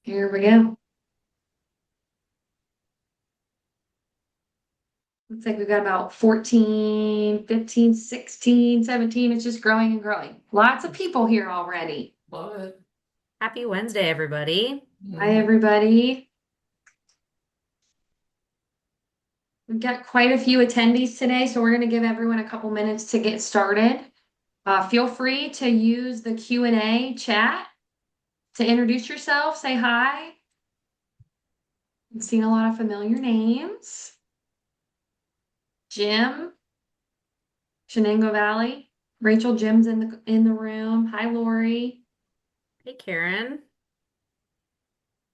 Here we go. Looks like we've got about 14, 15, 16, 17. It's just growing and growing. Lots of people here already. Love it. Happy Wednesday, everybody. Hi, Mhm. everybody. We've got quite a few attendees today, so we're going to give everyone a couple minutes to get started. Feel free to use the Q&A chat to introduce yourself, say hi. I've seen a lot of familiar names. Jim, Shenango Valley. Rachel, Jim's in the room. Hi, Lori. Hey, Karen.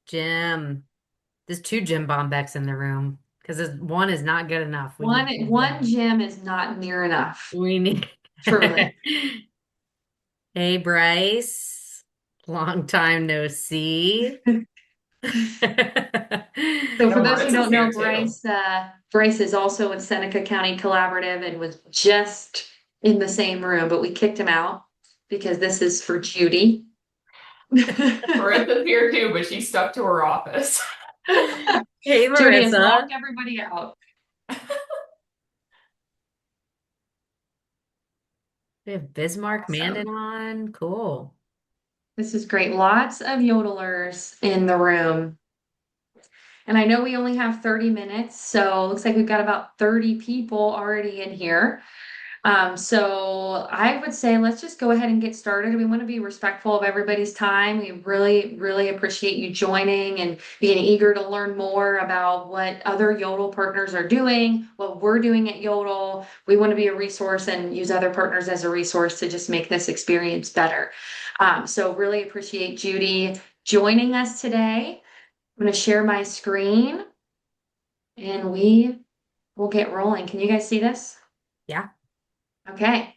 Jim. There's two Jim Bombecks in the room because one is not good enough. We need two One Jim. Jim is not near enough, We need. truly. Hey, Bryce. Long time no see. So And for those who Marissa's don't know, here too. Bryce is also with Seneca County Collaborative and was just in the same room, but we kicked him out because this is for Judy. Marissa's here too, but she's stuck to her office. Hey, Judy has Marissa. locked everybody out. We have Bismarck Mandan Awesome. on. Cool. This is great. Lots of yodelers in the room. And I know we only have 30 minutes, so it looks like we've got about 30 people already in here. So I would say let's just go ahead and get started. We want to be respectful of everybody's time. We really, really appreciate you joining and being eager to learn more about what other Yodel partners are doing, what we're doing at Yodel. We want to be a resource and use other partners as a resource to just make this experience better. So really appreciate Judy joining us today. I'm going to share my screen and we will get rolling. Can you guys see this? Yeah. Okay.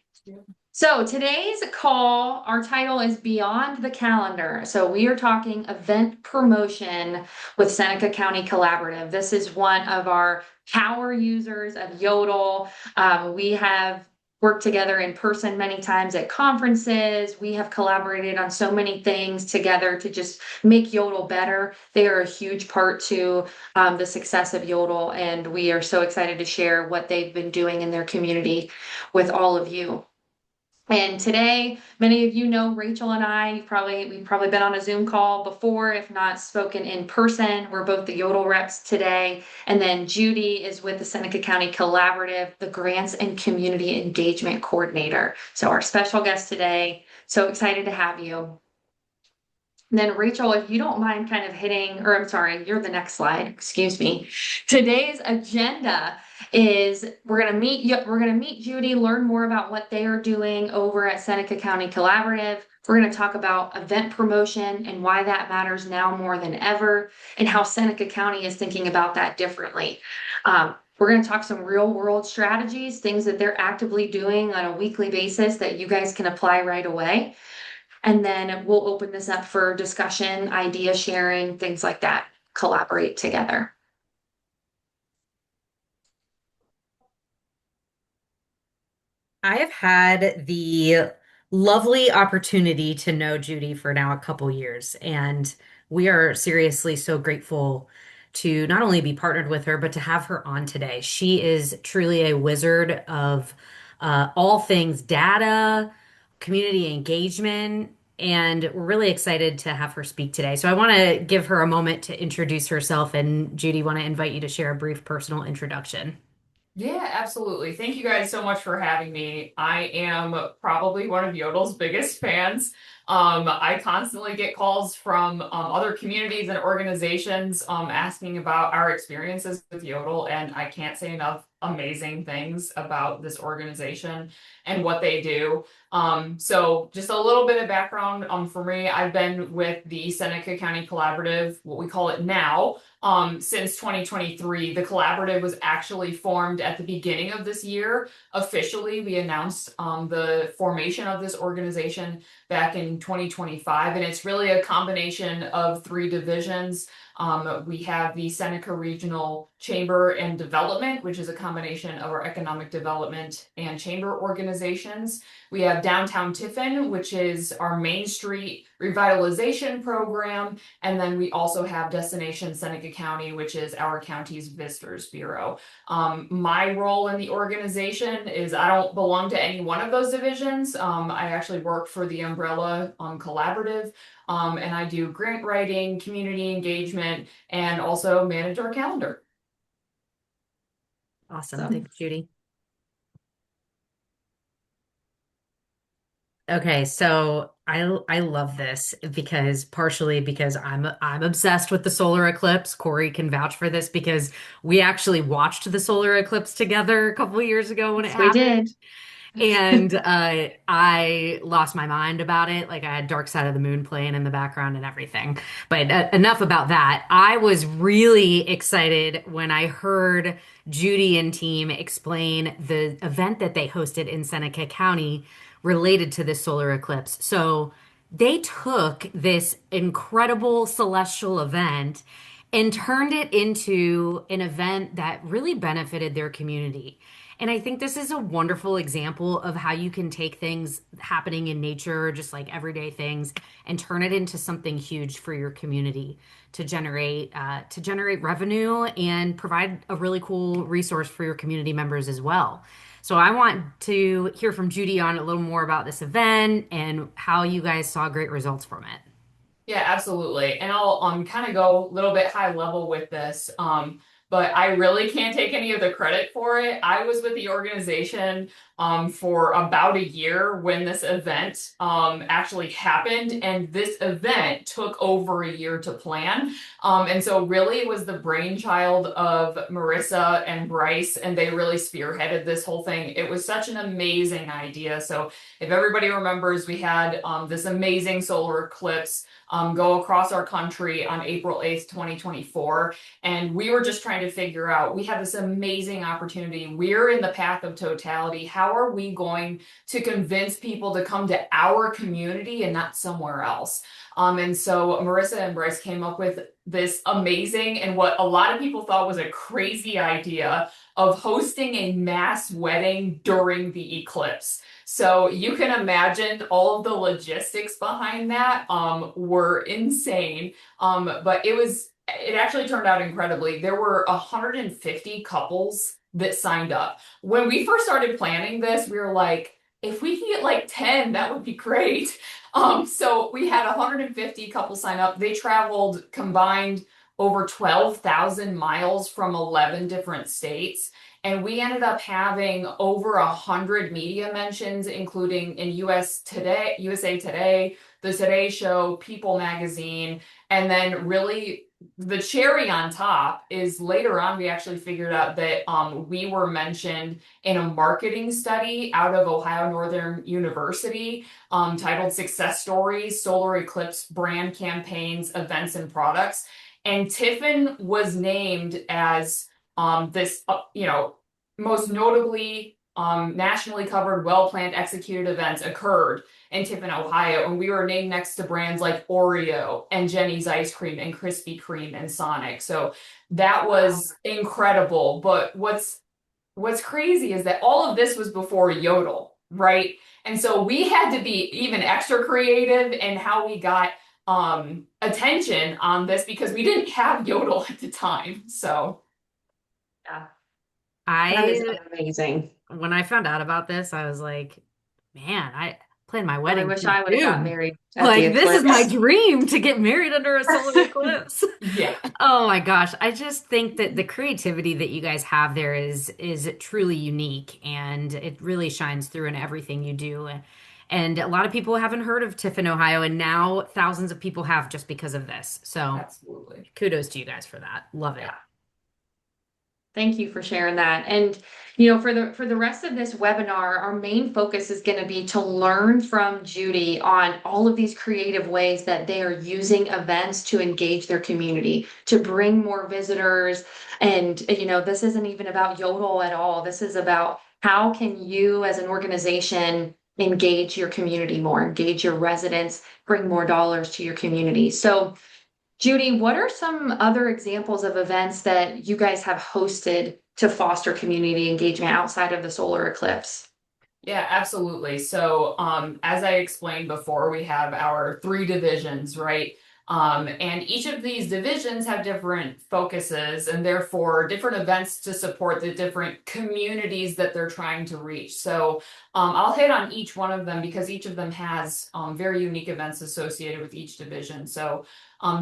So today's call, our title is Beyond the Calendar. So we are talking event promotion with Seneca County Collaborative. This is one of our power users of Yodel. We have worked together in person many times at conferences. We have collaborated on so many things together to just make Yodel better. They are a huge part to the success of Yodel, and we are so excited to share what they've been doing in their community with all of you. And today, many of you know Rachel and I. We've probably been on a Zoom call before, if not spoken in person. We're both the Yodel reps today. And then Judy is with the Seneca County Collaborative, the Grants and Community Engagement Coordinator. So our special guest today. So excited to have you. And then Rachel, if you don't mind kind of hitting, or I'm sorry, you're the next slide, excuse me. Today's agenda is we're gonna meet Judy, learn more about what they are doing over at Seneca County Collaborative. We're going to talk about event promotion and why that matters now more than ever, and how Seneca County is thinking about that differently. We're going to talk some real world strategies, things that they're actively doing on a weekly basis that you guys can apply right away. And then we'll open this up for discussion, idea sharing, things like that. Collaborate together. I have had the lovely opportunity to know Judy for now a couple years, and we are seriously so grateful to not only be partnered with her, but to have her on today. She is truly a wizard of all things data, community engagement, and we're really excited to have her speak today. So I want to give her a moment to introduce herself, and Judy, want to invite you to share a brief personal introduction. Yeah, absolutely. Thank you guys so much for having me. I am probably one of Yodel's biggest fans. I constantly get calls from other communities and organizations asking about our experiences with Yodel, and I can't say enough amazing things about this organization and what they do. So just a little bit of background for me. I've been with the Seneca County Collaborative, what we call it now, since 2023. The collaborative was actually formed at the beginning of this year. Officially, we announced the formation of this organization back in 2025, and it's really a combination of three divisions. We have the Seneca Regional Chamber and Development, which is a combination of our economic development and chamber organizations. We have Downtown Tiffin, which is our Main Street revitalization program. And then we also have Destination Seneca County, which is our county's Visitors Bureau. My role in the organization is I don't belong to any one of those divisions. I actually work for the umbrella collaborative, and I do grant writing, community engagement, and also manage our calendar. Awesome. Thanks, Judy. Okay, so I love this because partially because I'm obsessed with the solar eclipse. Corey can vouch for this because we actually watched the solar eclipse together a couple of years ago when it We happened. did. And I lost my mind about it. Like I had Dark Side of the Moon playing in the background and everything. But enough about that. I was really excited when I heard Judy and team explain the event that they hosted in Seneca County related to this solar eclipse. So they took this incredible celestial event and turned it into an event that really benefited their community. And I think this is a wonderful example of how you can take things happening in nature, just like everyday things, and turn it into something huge for your community to generate revenue and provide a really cool resource for your community members as well. So I want to hear from Judy on a little more about this event and how you guys saw great results from it. Yeah, absolutely. And I'll kind of go a little bit high level with this. But I really can't take any of the credit for it. I was with the organization for about a year when this event actually happened, and this event took over a year to plan. And so really it was the brainchild of Marissa and Bryce, and they really spearheaded this whole thing. It was such an amazing idea. So if everybody remembers, we had this amazing solar eclipse go across our country on April 8th, 2024. And we were just trying to figure out, we have this amazing opportunity. We're in the path of totality. How are we going to convince people to come to our community and not somewhere else? And so Marissa and Bryce came up with this amazing and what a lot of people thought was a crazy idea of hosting a mass wedding during the eclipse. So you can imagine all of the logistics behind that were insane. But it actually turned out incredibly. There were 150 couples that signed up. When we first started planning this, we were like, if we can get like 10, that would be great. So we had 150 couples sign up. They traveled combined over 12,000 miles from 11 different states. And we ended up having over 100 media mentions, including in USA Today, The Today Show, People Magazine. And then really the cherry on top is later on, we actually figured out that we were mentioned in a marketing study out of Ohio Northern University titled Success Stories, Solar Eclipse Brand Campaigns, Events, and Products. And Tiffin was named as this, most notably nationally covered, well-planned, executed events occurred in Tiffin, Ohio, and we were named next to brands like Oreo and Jenny's Ice Cream and Krispy Kreme and Sonic. So that was incredible. But what's crazy is that all of this was before Yodel, right? And so we had to be even extra creative in how we got attention on this because we didn't have Yodel at the time. So Yeah, that is amazing. When I found out about this, I was like, man, I planned my I wedding wish too I would have got soon. married at the Like, this is my eclipse. dream to get married under a solar eclipse. yeah. Oh my gosh. I just think that the creativity that you guys have there is truly unique and it really shines through in everything you do. And a lot of people haven't heard of Tiffin, Ohio, and now thousands of people have just because of this. So Absolutely. kudos to you guys for that. Love it. Yeah. Thank you for sharing that. And for the rest of this webinar, our main focus is going to be to learn from Judy on all of these creative ways that they are using events to engage their community, to bring more visitors. And this isn't even about Yodel at all. This is about how can you as an organization engage your community more, engage your residents, bring more dollars to your community. So Judy, what are some other examples of events that you guys have hosted to foster community engagement outside of the solar eclipse? Yeah, absolutely. So, as I explained before, we have our three divisions, right? And each of these divisions have different focuses and therefore different events to support the different communities that they're trying to reach. So, I'll hit on each one of them because each of them has very unique events associated with each division. So,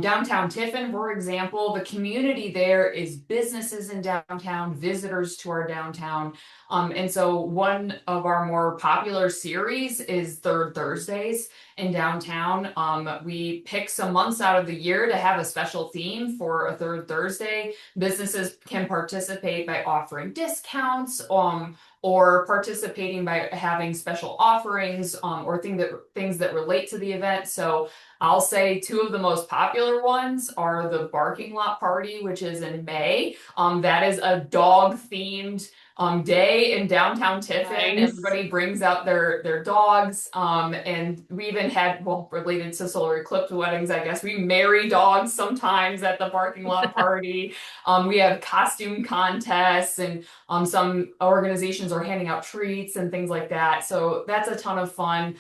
downtown Tiffin, for example, the community there is businesses in downtown, visitors to our downtown. And so one of our more popular series is Third Thursdays in downtown. We pick some months out of the year to have a special theme for a Third Thursday. Businesses can participate by offering discounts, or participating by having special offerings, or things that relate to the event. So I'll say two of the most popular ones are the Barking Lot Party, which is in May. That is a dog themed day in downtown Tiffin. Nice. Everybody brings out their dogs. And we even had, well, related to solar eclipse weddings, I guess, we marry dogs sometimes at the Barking Lot Party. We have costume contests, and some organizations are handing out treats and things like that. So that's a ton of fun.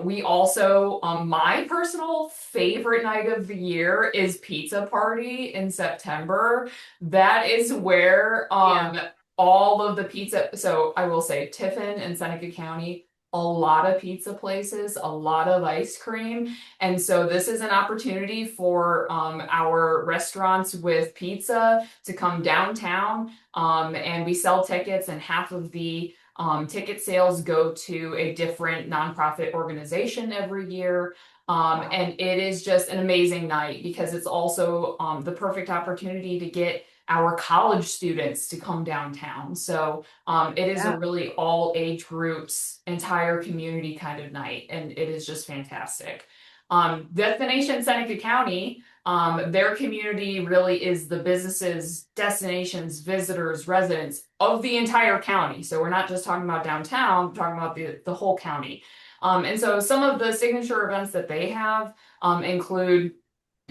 We also, my personal favorite night of the year is Pizza Party in September. That is where all of the pizza, so I will say Tiffin and Seneca County, a lot of pizza places, a lot of ice cream. And so this is an opportunity for our restaurants with pizza to come downtown, and we sell tickets, and half of the ticket sales go to a different nonprofit organization every year. And it is just an amazing night because it's also the perfect opportunity to get our college students to come downtown. So it is a really all age groups, entire community kind of night, and it is just fantastic. Destination Seneca County, their community really is the businesses, destinations, visitors, residents of the entire county. So we're not just talking about downtown, we're talking about the whole county. And so some of the signature events that they have include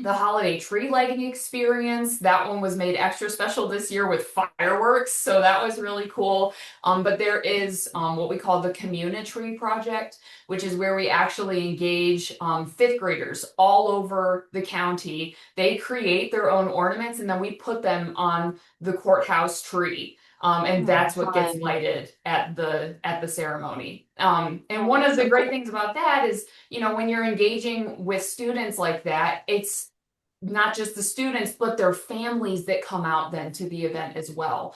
the holiday tree lighting experience. That one was made extra special this year with fireworks, so that was really cool. But there is what we call the Community Project, which is where we actually engage fifth graders all over the county. They create their own ornaments, and then we put them on the courthouse tree. And that's what gets lighted at the ceremony. And one of the great things about that is, when you're engaging with students like that, it's not just the students, but their families that come out then to the event as well.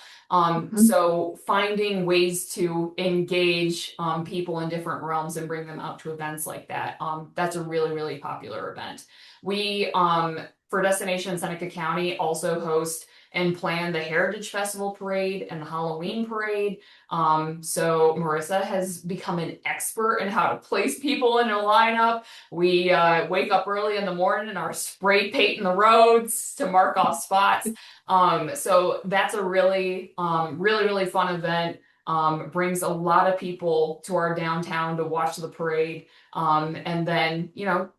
So finding ways to engage people in different realms and bring them out to events like that, that's a really, really popular event. We, for Destination Seneca County, also host and plan the Heritage Festival Parade and the Halloween Parade. So Marissa has become an expert in how to place people in a lineup. We wake up early in the morning and are spray painting the roads to mark off spots. So that's a really, really fun event. Brings a lot of people to our downtown to watch the parade. And then,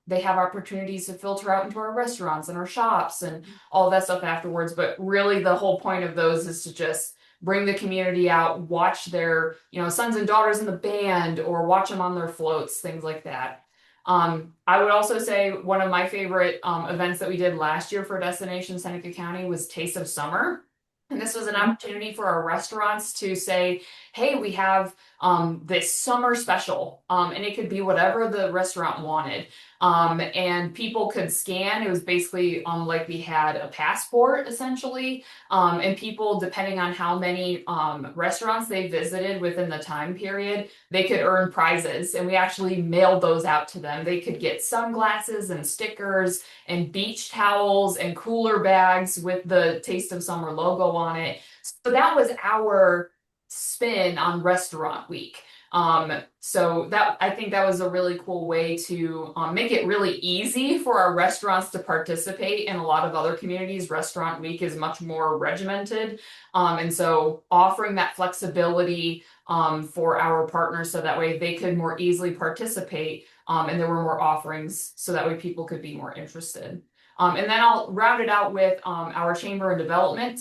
they have opportunities to filter out into our restaurants and our shops and all that stuff afterwards. But really the whole point of those is to just bring the community out, watch their, sons and daughters in the band, or watch them on their floats, things like that. I would also say one of my favorite events that we did last year for Destination Seneca County was Taste of Summer. And this was an opportunity for our restaurants to say, hey, we have this summer special, and it could be whatever the restaurant wanted. And people could scan. It was basically like we had a passport essentially. And people, depending on how many restaurants they visited within the time period, they could earn prizes. And we actually mailed those out to them. They could get sunglasses and stickers and beach towels and cooler bags with the Taste of Summer logo on it. So that was our spin on Restaurant Week. So that, I think that was a really cool way to make it really easy for our restaurants to participate. In a lot of other communities, Restaurant Week is much more regimented. And so offering that flexibility for our partners so that way they could more easily participate, and there were more offerings so that way people could be more interested. And then I'll round it out with our Chamber of Development.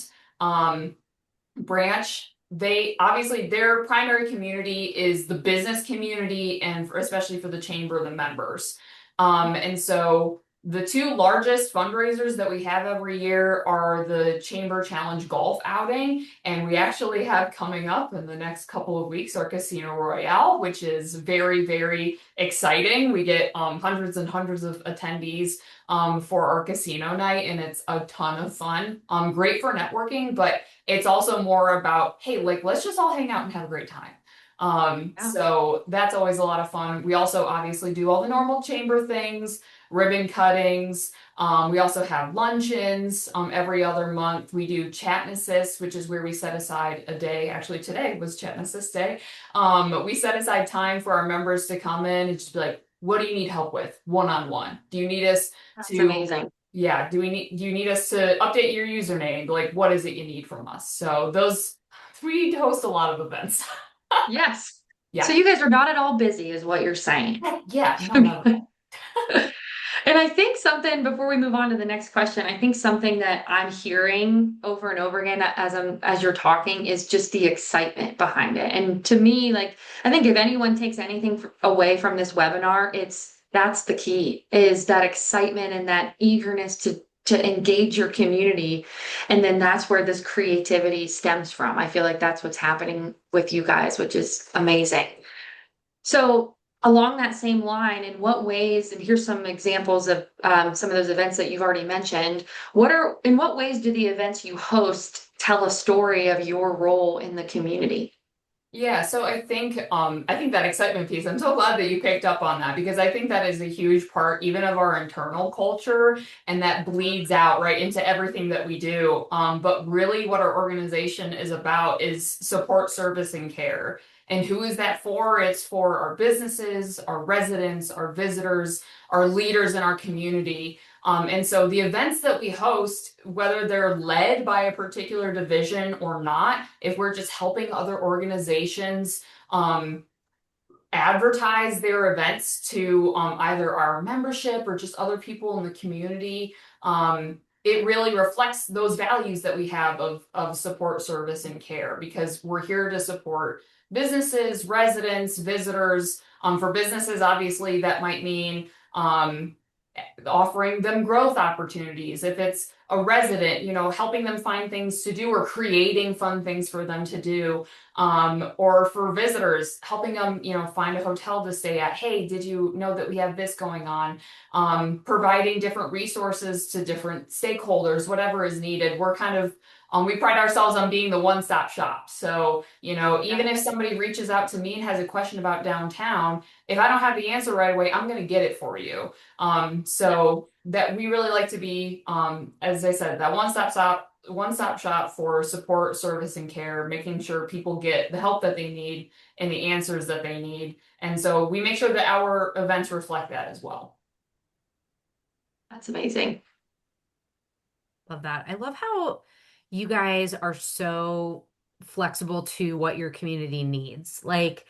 branch, they obviously their primary community is the business community and especially for the chamber, the members. And so the two largest fundraisers that we have every year are the Chamber Challenge Golf outing, and we actually have coming up in the next couple of weeks our Casino Royale, which is very, very exciting. We get hundreds and hundreds of attendees for our casino night, and it's a ton of fun. Great for networking, but it's also more about, hey, like, let's just all hang out and have a great time. So that's always a lot of fun. We also obviously do all the normal chamber things, ribbon cuttings. We also have luncheons every other month. We do chat and assist, which is where we set aside a day. Actually, today was chat and assist day. We set aside time for our members to come in and just be like, what do you need help with one-on-one? Do you need us That's to amazing. yeah, do you need us to update your username? Like, what is it you need from us? So those we host a lot of events. Yes. Yeah. So you guys are not at all busy, is what you're saying. Yeah, no, no. And I think something before we move on to the next question, I think something that I'm hearing over and over again as you're talking is just the excitement behind it. And to me, like I think if anyone takes anything away from this webinar, that's the key is that excitement and that eagerness to engage your community. And then that's where this creativity stems from. I feel like that's what's happening with you guys, which is amazing. So along that same line, in what ways, and here's some examples of some of those events that you've already mentioned, in what ways do the events you host tell a story of your role in the community? Yeah, so I think that excitement piece, I'm so glad that you picked up on that because I think that is a huge part even of our internal culture and that bleeds out right into everything that we do. But really what our organization is about is support, service, and care. And who is that for? It's for our businesses, our residents, our visitors, our leaders in our community. And so the events that we host, whether they're led by a particular division or not, if we're just helping other organizations advertise their events to either our membership or just other people in the community, it really reflects those values that we have of support, service, and care because we're here to support businesses, residents, visitors. For businesses, obviously, that might mean offering them growth opportunities. If it's a resident, helping them find things to do or creating fun things for them to do. Or for visitors, helping them, find a hotel to stay at. Hey, did you know that we have this going on? Providing different resources to different stakeholders, whatever is needed. We're kind of we pride ourselves on being the one-stop shop. So, even if somebody reaches out to me and has a question about downtown, if I don't have the answer right away, I'm going to get it for you. So that we really like to be, as I said, that one-stop shop for support, service, and care, making sure people get the help that they need and the answers that they need. And so we make sure that our events reflect that as well. That's amazing. Love that. I love how you guys are so flexible to what your community needs. Like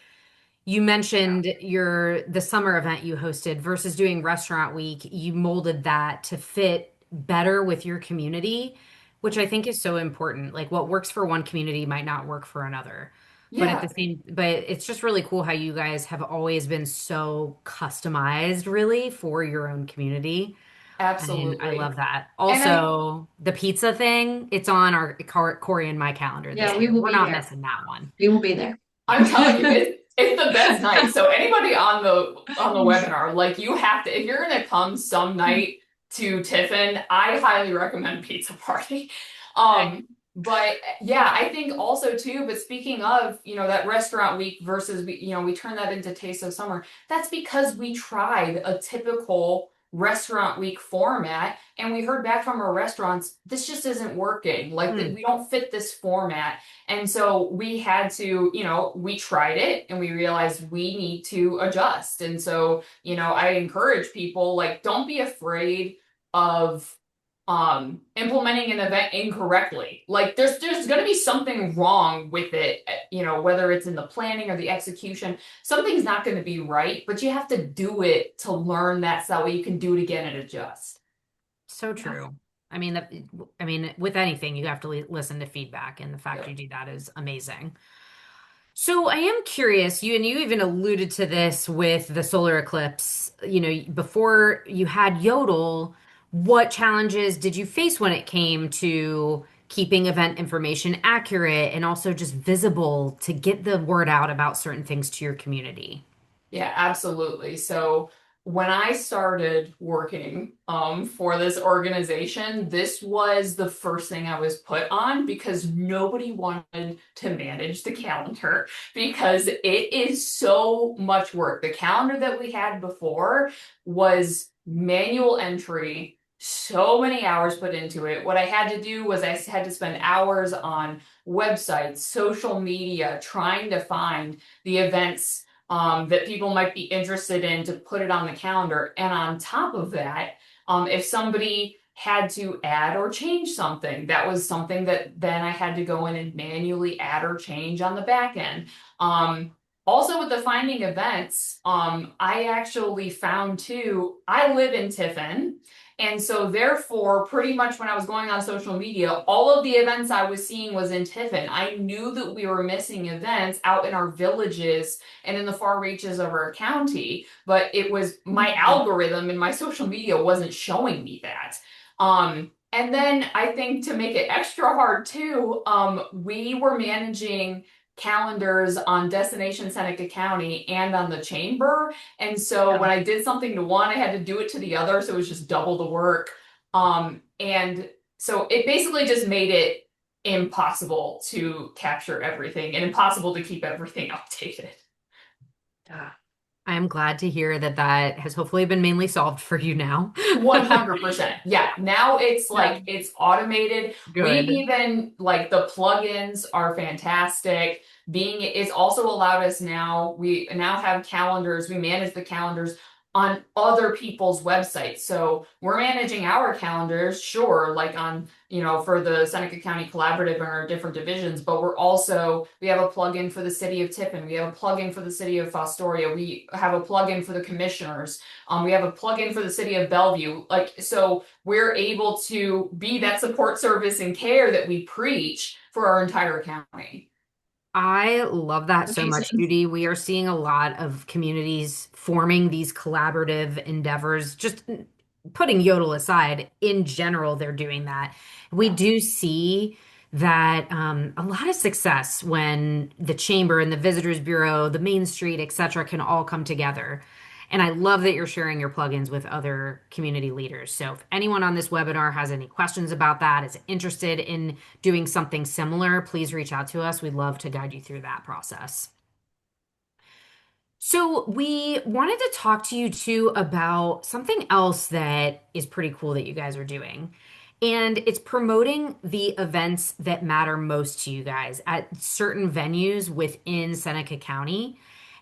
you mentioned the summer event you hosted versus doing restaurant week, you molded that to fit better with your community, which I think is so important. Like what works for one community might not work for another. Yeah, But it's just really cool how you guys have always been so customized really for your own community. And I absolutely. love that. And I Also, the pizza thing, it's on our Corey and my calendar this Yeah, we year. will We're be not there. missing that one. We will be there. I'm telling you, it's the best night. So anybody on the webinar, like you have to, if you're gonna come some night to Tiffin, I highly recommend Pizza Party. But yeah, I think also too, but speaking of, that restaurant week versus we turn that into Taste of Summer, that's because we tried a typical restaurant week format and we heard back from our restaurants, this just isn't working. Like Hmm. we don't fit this format. And so we had to, we tried it and we realized we need to adjust. And so, I encourage people like don't be afraid of implementing an event incorrectly. Like there's going to be something wrong with it, whether it's in the planning or the execution, something's not going to be right, but you have to do it to learn that so that way you can do it again and adjust. So true. I mean, with anything, you have to listen to feedback, and the fact Yep. you do that is amazing. So I am curious, you even alluded to this with the solar eclipse. Before you had Yodel, what challenges did you face when it came to keeping event information accurate and also just visible to get the word out about certain things to your community? Yeah, absolutely. So when I started working for this organization, this was the first thing I was put on because nobody wanted to manage the calendar because it is so much work. The calendar that we had before was manual entry, so many hours put into it. What I had to do was I had to spend hours on websites, social media, trying to find the events that people might be interested in to put it on the calendar. And on top of that, if somebody had to add or change something, that was something that then I had to go in and manually add or change on the back end. Um, Also with the finding events, I actually found too, I live in Tiffin. And so therefore, pretty much when I was going on social media, all of the events I was seeing was in Tiffin. I knew that we were missing events out in our villages and in the far reaches of our county, but it was my algorithm and my social media wasn't showing me that. And then I think to make it extra hard too, we were managing calendars on Destination Seneca County and on the chamber. And so when I did something to one, I had to do it to the other. So it was just double the work. And so it basically just made it impossible to capture everything and impossible to keep everything updated. Yeah. I am glad to hear that that has hopefully been mainly solved for you now. 100%. Yeah. Now it's Yeah. like it's automated. We Good. even like the plugins are fantastic. It's also allowed us now, we now have calendars. We manage the calendars on other people's websites. So we're managing our calendars, sure, like on, for the Seneca County Collaborative and our different divisions, but we have a plugin for the city of Tiffin. We have a plugin for the city of Fostoria. We have a plugin for the commissioners. We have a plugin for the city of Bellevue. Like, so we're able to be that support service and care that we preach for our entire county. I love that so much, Amazing. Judy. We are seeing a lot of communities forming these collaborative endeavors. Just putting Yodel aside, in general, they're doing that. We Yeah. do see that a lot of success when the chamber and the visitors bureau, the main street, etc., can all come together. And I love that you're sharing your plugins with other community leaders. So if anyone on this webinar has any questions about that, is interested in doing something similar, please reach out to us. We'd love to guide you through that process. So, we wanted to talk to you too about something else that is pretty cool that you guys are doing. And it's promoting the events that matter most to you guys at certain venues within Seneca County.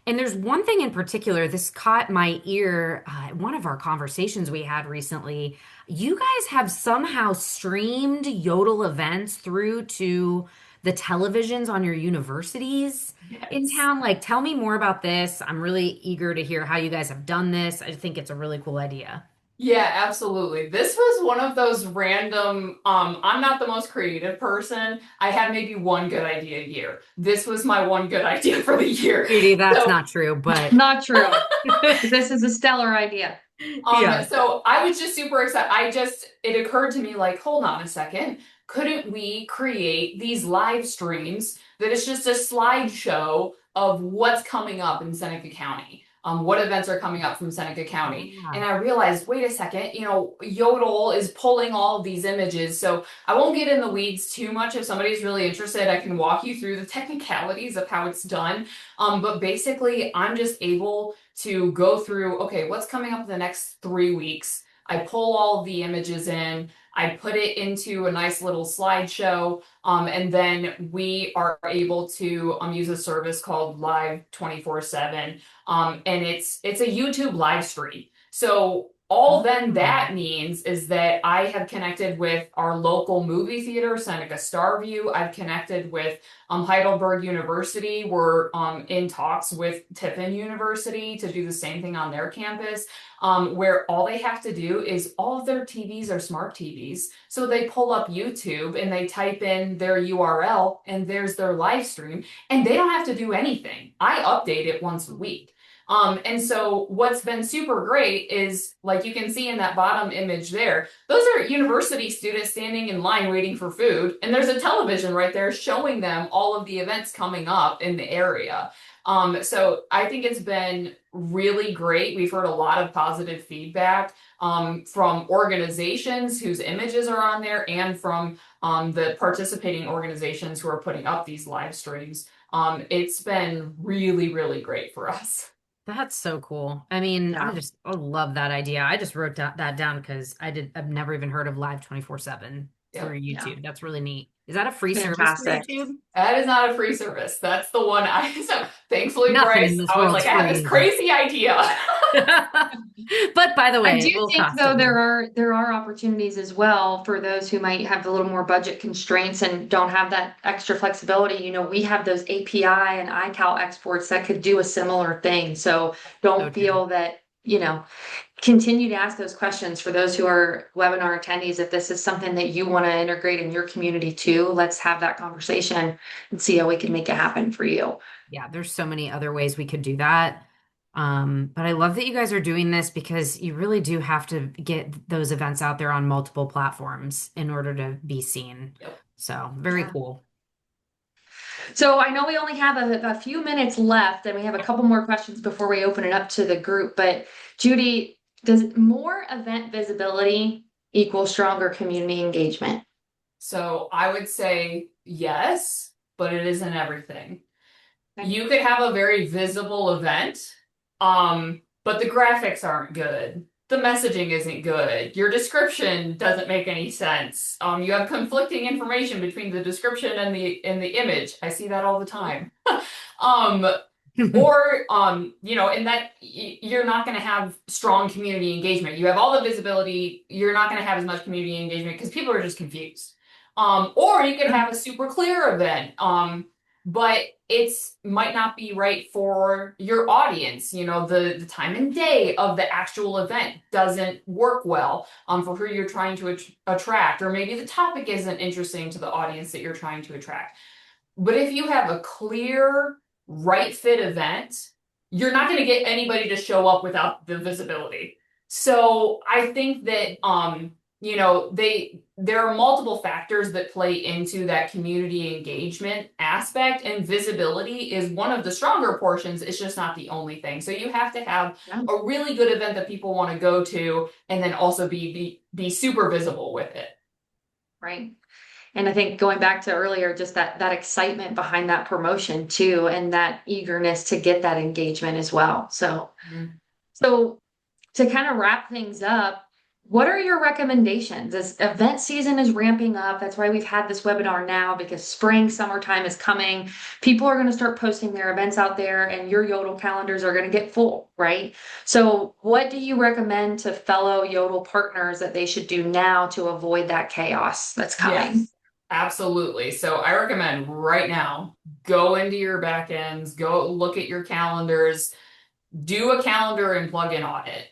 And there's one thing in particular, this caught my ear, one of our conversations we had recently. You guys have somehow streamed Yodel events through to the televisions on your universities in Yes. town. Like, tell me more about this. I'm really eager to hear how you guys have done this. I think it's a really cool idea. Yeah, absolutely. This was one of those random, I'm not the most creative person. I have maybe one good idea a year. This was my one good idea for the year. Judy, that's So not true, but Not true. This is a stellar idea. yeah. So I was just super excited. It occurred to me like, hold on a second. Couldn't we create these live streams that is just a slideshow of what's coming up in Seneca County? What events are coming up from Seneca County? And Yeah. I realized, wait a second, Yodel is pulling all of these images. So I won't get in the weeds too much. If somebody's really interested, I can walk you through the technicalities of how it's done. But basically, I'm just able to go through, okay, what's coming up in the next 3 weeks? I pull all of the images in, I put it into a nice little slideshow, and then we are able to use a service called Live 24/7. And it's a YouTube live stream. So all then that means is that I have connected with our local movie theater, Seneca Starview. I've connected with Heidelberg University. We're in talks with Tiffin University to do the same thing on their campus, where all they have to do is all of their TVs are smart TVs. So they pull up YouTube and they type in their URL and there's their live stream, and they don't have to do anything. I update it once a week. And so what's been super great is, like you can see in that bottom image there, those are university students standing in line waiting for food, and there's a television right there showing them all of the events coming up in the area. So I think it's been really great. We've heard a lot of positive feedback from organizations whose images are on there and from the participating organizations who are putting up these live streams. It's been really, really great for us. That's so cool. I mean, Yeah. I love that idea. I just wrote that down because I've never even heard of Live 24/7 through Yep. YouTube. That's really neat. Is that a free service for Fantastic. YouTube? That is not a free service. That's the one so thankfully, Nothing in Bryce, this I was world's like, I have this free. crazy idea. But by the I way, do it will think cost though them. there are opportunities as well for those who might have a little more budget constraints and don't have that extra flexibility. You know, we have those API and iCal exports that could do a similar thing. So So don't true. feel that, you know, continue to ask those questions for those who are webinar attendees. If this is something that you want to integrate in your community too, let's have that conversation and see how we can make it happen for you. Yeah, there's so many other ways we could do that. But I love that you guys are doing this because you really do have to get those events out there on multiple platforms in order to be seen. Yep. So very Yeah. cool. So I know we only have a few minutes left and we have a couple more questions before we open it up to the group. But Judy, does more event visibility equal stronger community engagement? So I would say yes, but it isn't everything. Okay. You could have a very visible event, but the graphics aren't good. The messaging isn't good. Your description doesn't make any sense. You have conflicting information between the description and the image. I see that all the time. um, or you know, in that you're not going to have strong community engagement. You have all the visibility, you're not going to have as much community engagement because people are just confused. Or you could have a super clear event, but it's might not be right for your audience. You know, the time and day of the actual event doesn't work well for who you're trying to attract, or maybe the topic isn't interesting to the audience that you're trying to attract. But if you have a clear, right fit event, you're not going to get anybody to show up without the visibility. So I think that you know, there are multiple factors that play into that community engagement aspect, and visibility is one of the stronger portions. It's just not the only thing. So you have to have a really good event that people want to go to, and then also be super visible with it. Right. And I think going back to earlier, just that excitement behind that promotion too, and that eagerness to get that engagement as well. So, so to kind of wrap things up, what are your recommendations as event season is ramping up? That's why we've had this webinar now, because spring, summertime is coming. People are going to start posting their events out there and your Yodel calendars are going to get full, right? So what do you recommend to fellow Yodel partners that they should do now to avoid that chaos that's coming? Yes, absolutely. So I recommend right now, go into your backends, go look at your calendars, do a calendar and plugin audit.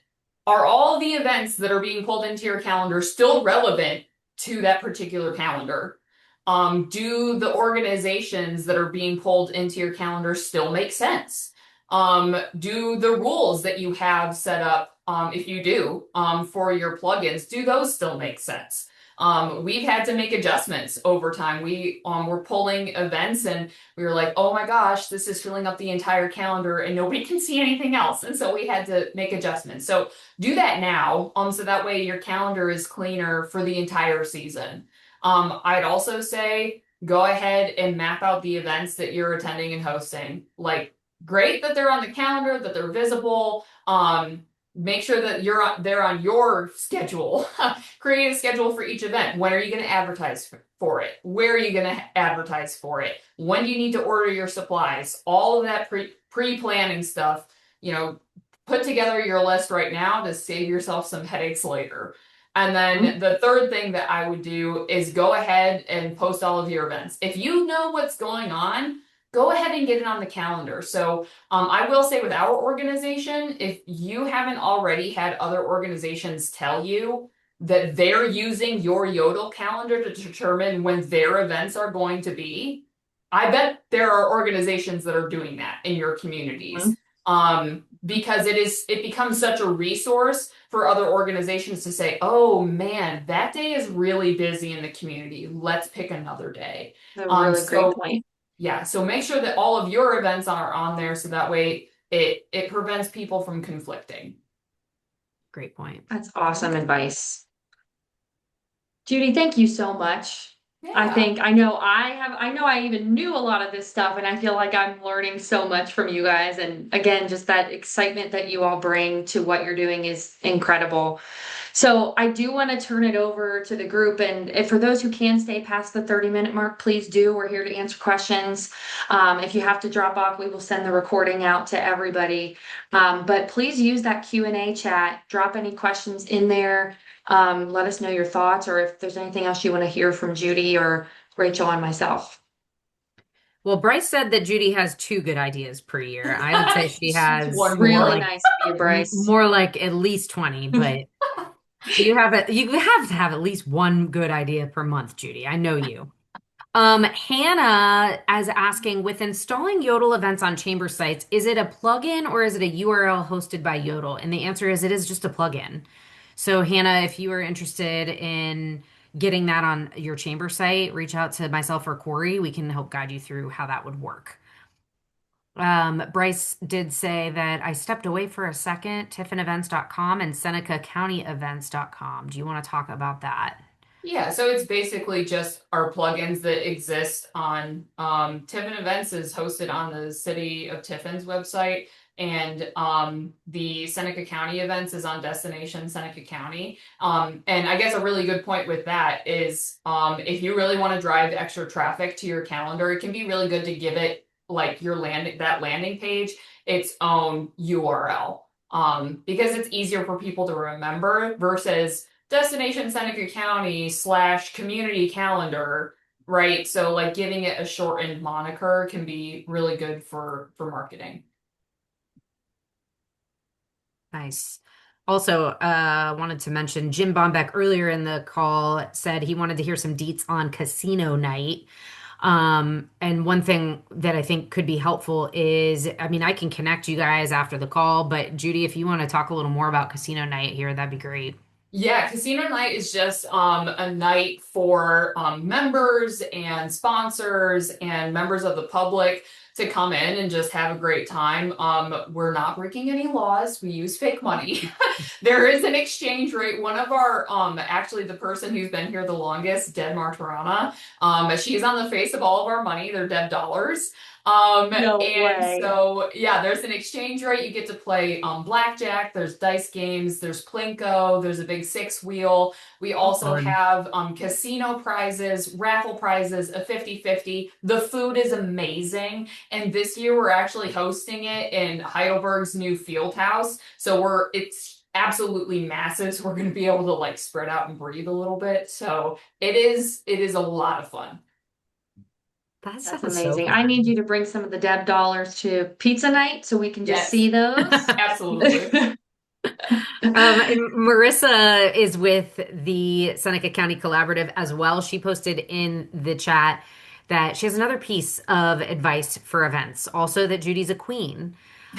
Are all the events that are being pulled into your calendar still relevant to that particular calendar? Do the organizations that are being pulled into your calendar still make sense? Do the rules that you have set up, if you do, for your plugins, do those still make sense? We've had to make adjustments over time. We were pulling events and we were like, oh my gosh, this is filling up the entire calendar and nobody can see anything else. And so we had to make adjustments. So do that now, so that way your calendar is cleaner for the entire season. I'd also say go ahead and map out the events that you're attending and hosting. Like, great that they're on the calendar, that they're visible. Make sure that they're on your schedule. Create a schedule for each event. When are you going to advertise for it? Where are you going to advertise for it? When do you need to order your supplies? All of that pre-planning stuff, you know, put together your list right now to save yourself some headaches later. And Mhm. then the third thing that I would do is go ahead and post all of your events. If you know what's going on, go ahead and get it on the calendar. So I will say with our organization, if you haven't already had other organizations tell you that they're using your Yodel calendar to determine when their events are going to be, I bet there are organizations that are doing that in your communities. Mhm. Because it becomes such a resource for other organizations to say, oh man, that day is really busy in the community. Let's pick another day. A really great So point. yeah, so make sure that all of your events are on there so that way it prevents people from conflicting. Great point. That's awesome advice. Judy, thank you so much. Yeah. I know I even knew a lot of this stuff, and I feel like I'm learning so much from you guys. And again, just that excitement that you all bring to what you're doing is incredible. So I do want to turn it over to the group. And if, for those who can stay past the 30-minute mark, please do. We're here to answer questions. If you have to drop off, we will send the recording out to everybody. But please use that Q&A chat. Drop any questions in there. Let us know your thoughts, or if there's anything else you want to hear from Judy or Rachel and myself. Well, Bryce said that Judy has two good ideas per year. I would say she has One more Really more. like nice of you, Bryce. more like at least 20, but you have to have at least one good idea per month, Judy. I know you. Hannah is asking, with installing Yodel events on Chamber sites, is it a plugin or is it a URL hosted by Yodel? And the answer is it is just a plugin. So Hannah, if you are interested in getting that on your Chamber site, reach out to myself or Corey. We can help guide you through how that would work. Bryce did say that I stepped away for a second, tiffinevents.com and senecacountyevents.com. Do you want to talk about that? Yeah, so it's basically just our plugins that exist on Tiffin Events is hosted on the City of Tiffin's website, and the Seneca County Events is on Destination Seneca County. And I guess a really good point with that is if you really want to drive extra traffic to your calendar, it can be really good to give it like your landing page its own URL. Because it's easier for people to remember versus Destination Seneca County / community calendar, right? So like giving it a shortened moniker can be really good for marketing. Nice. Also, wanted to mention Jim Bombeck earlier in the call said he wanted to hear some deets on casino night. And one thing that I think could be helpful is, I mean, I can connect you guys after the call, but Judy, if you want to talk a little more about casino night here, that'd be great. Yeah, casino night is just a night for members and sponsors and members of the public to come in and just have a great time. We're not breaking any laws. We use fake money. There is an exchange rate. One of our actually the person who's been here the longest, Deb Martirana, she's on the face of all of our money. They're Deb dollars. No And way. so yeah, there's an exchange rate. You get to play blackjack, there's dice games, there's Plinko, there's a big six wheel. We Oh, also Lord. have casino prizes, raffle prizes, a 50-50. The food is amazing. And this year we're actually hosting it in Heidelberg's new field house. So it's absolutely massive. So we're gonna be able to like spread out and breathe a little bit. So it is a lot of fun. That That's sounds so amazing. I need fun. you to bring some of the Deb dollars to pizza night so we can just Yes, see those. absolutely. And Marissa is with the Seneca County Collaborative as well. She posted in the chat that she has another piece of advice for events, also that Judy's a queen.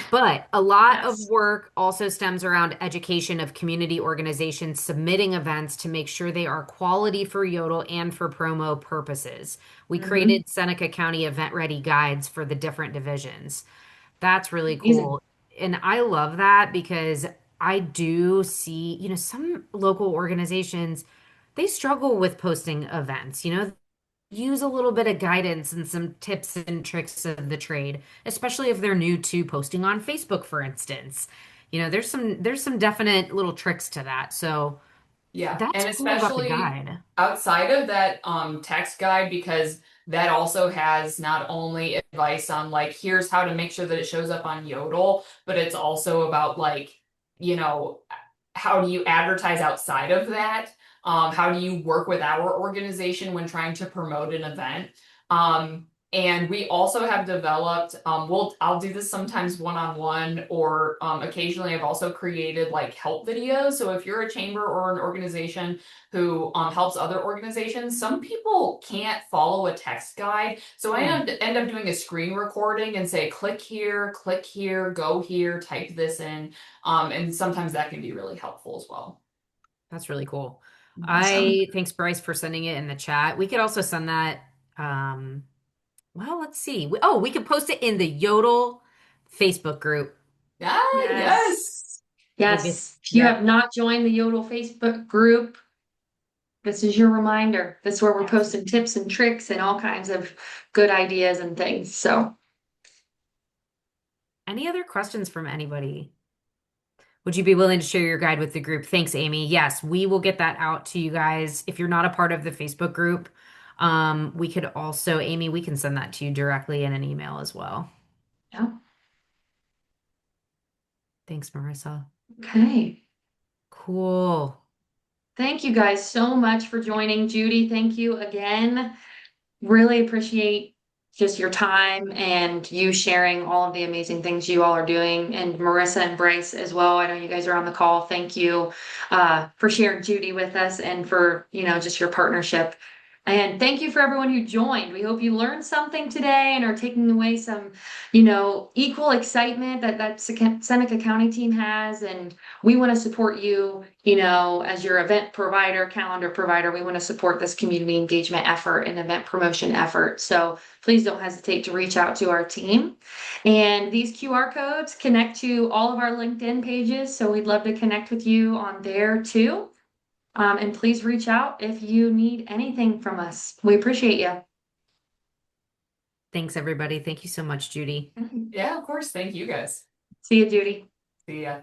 But a lot of Yes. work also stems around education of community organizations submitting events to make sure they are quality for Yodel and for promo purposes. We Mhm. created Seneca County event ready guides for the different divisions. That's really Amazing. cool. And I love that because I do see, some local organizations, they struggle with posting events, use a little bit of guidance and some tips and tricks of the trade, especially if they're new to posting on Facebook, for instance. There's some definite little tricks to that. So Yeah, that's and cool about the especially guide. outside of that text guide because that also has not only advice on like, here's how to make sure that it shows up on Yodel, but it's also about like, you know, how do you advertise outside of that? How do you work with our organization when trying to promote an event? And we also have developed, I'll do this sometimes one-on-one, or occasionally I've also created like help videos. So if you're a chamber or an organization who helps other organizations, some people can't follow a text guide. So I end up doing a screen recording and say, click here, go here, type this in. And sometimes that can be really helpful as well. That's really cool. Awesome. Thanks Bryce for sending it in the chat. We could also send that, well, let's see. We could post it in the Yodel Facebook group. Ah, yes. Yes. We'll get, Yes. If you yep. have not joined the Yodel Facebook group, this is your reminder. This is where we're posting tips and tricks and all kinds of good ideas and things. So, Any other questions from anybody? Would you be willing to share your guide with the group? Thanks, Amy. Yes, we will get that out to you guys. If you're not a part of the Facebook group, we could also, Amy, we can send that to you directly in an email as well. yeah. Thanks, Marissa. Okay. Cool. Thank you guys so much for joining. Judy, thank you again. Really appreciate just your time and you sharing all of the amazing things you all are doing. And Marissa and Bryce as well. I know you guys are on the call. Thank you for sharing Judy with us and for, just your partnership. And thank you for everyone who joined. We hope you learned something today and are taking away some, equal excitement that Seneca County team has. And we want to support you, as your event provider, calendar provider. We want to support this community engagement effort and event promotion effort. So please don't hesitate to reach out to our team. And these QR codes connect to all of our LinkedIn pages. So we'd love to connect with you on there too. And please reach out if you need anything from us. We appreciate you. Thanks, everybody. Thank you so much, Judy. Yeah, of course. Thank you guys. See you, Judy. See ya.